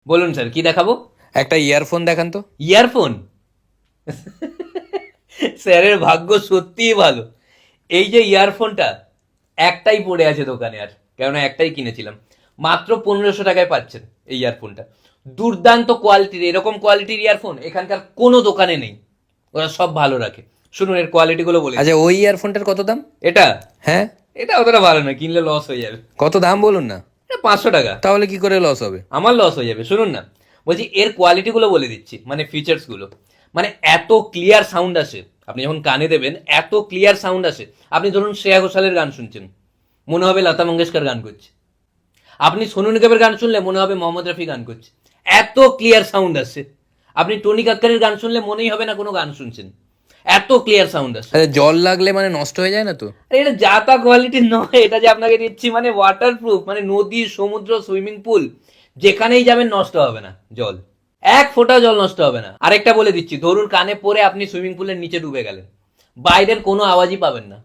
বলুন স্যার, কি দেখাবো? একটা ইয়ারফোন দেখান তো। ইয়ারফোন? স্যারের ভাগ্য সত্যিই ভালো। এই যে ইয়ারফোনটা, একটাই পড়ে আছে দোকানে, আর কেননা একটাই কিনেছিলাম। মাত্র 1500 টাকায় পাচ্ছেন এই ইয়ারফোনটা। দুর্দান্ত কোয়ালিটির, এরকম কোয়ালিটির ইয়ারফোন এখানকার কোনো দোকানে নেই। ওরা সব ভালো রাখে। শুনুন এর কোয়ালিটিগুলো বলে আচ্ছা, ওই ইয়ারফোনটার কত দাম? এটা হ্যাঁ, এটা অতটা ভালো না, কিনলে লস হয়ে যাবে। কত দাম বলুন না। 500 টাকা। তাহলে কি করে লস হবে? আমার লস হয়ে যাবে, শুনুন না। বলছি এর কোয়ালিটিগুলো বলে দিচ্ছি, মানে ফিচার্স গুলো। মানে এত ক্লিয়ার সাউন্ড আসে, আপনি যখন কানে দেবেন এত ক্লিয়ার সাউন্ড আসে। আপনি ধরুন শ্রেয়া ঘোষালের গান শুনছেন, মনে হবে লতা মঙ্গেশকর গান করছে। আপনি সোনু নিগমের গান শুনলে মনে হবে মোহাম্মদ রফি গান করছে। এত ক্লিয়ার সাউন্ড আসে। আপনি টনি কাক্কারের গান শুনলে মনেই হবে না কোনো গান শুনছেন, এত ক্লিয়ার সাউন্ড আসে। আচ্ছা, জল লাগলে মানে নষ্ট হয়ে যায় না তো? আরে এটা যা তা কোয়ালিটির নয়, এটা যে আপনাকে দিচ্ছি মানে ওয়াটার প্রুফ, মানে নদী, সমুদ্র, সুইমিং পুল যেখানেই যাবেন নষ্ট হবে না জল। এক ফোঁটা জল নষ্ট হবে না। আরেকটা বলে দিচ্ছি, ধরুন কানে পরে আপনি সুইমিং পুলের নিচে ডুবে গেলেন, বাইরের কোনো আওয়াজই পাবেন না,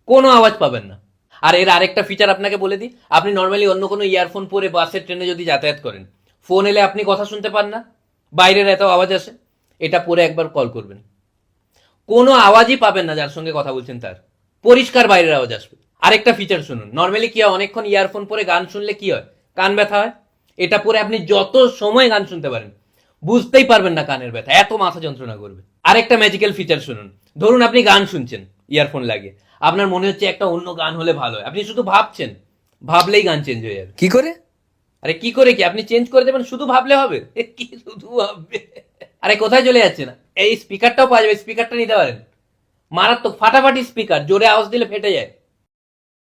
কোনো আওয়াজ পাবেন না। আর এর আরেকটা ফিচার আপনাকে বলে দিই, আপনি নর্মালি অন্য কোনো ইয়ারফোন পরে বাসে ট্রেনে যদি যাতায়াত করেন, ফোন এলে আপনি কথা শুনতে পান না, বাইরের এত আওয়াজ আসে। এটা পরে একবার কল করবেন, কোনো আওয়াজই পাবেন না যার সঙ্গে কথা বলছেন তার, পরিষ্কার বাইরের আওয়াজ আসবে। আরেকটা ফিচার শুনুন, নর্মালি কি হয়, অনেকক্ষণ ইয়ারফোন পরে গান শুনলে কি হয়, কান ব্যথা হয়। এটা পরে আপনি যত সময় গান শুনতে পারেন, বুঝতেই পারবেন না কানের ব্যথা, এত মাথা যন্ত্রণা করবে। আরেকটা ম্যাজিক্যাল ফিচার শুনুন, ধরুন আপনি গান শুনছেন ইয়ারফোন লাগিয়ে, আপনার মনে হচ্ছে একটা অন্য গান হলে ভালো হয়, আপনি শুধু ভাবছেন, ভাবলেই গান চেঞ্জ হয়ে যাবে। কি করে? আরে কি করে কি, আপনি চেঞ্জ করে দেবেন, শুধু ভাবলে হবে? কি শুধু ভাববে? আরে কোথায় চলে যাচ্ছে না, এই স্পিকারটাও পাওয়া যাবে, স্পিকারটা নিতে পারেন। মারাত্মক ফাটাফাটি স্পিকার, জোরে আওয়াজ দিলে ফেটে যায়।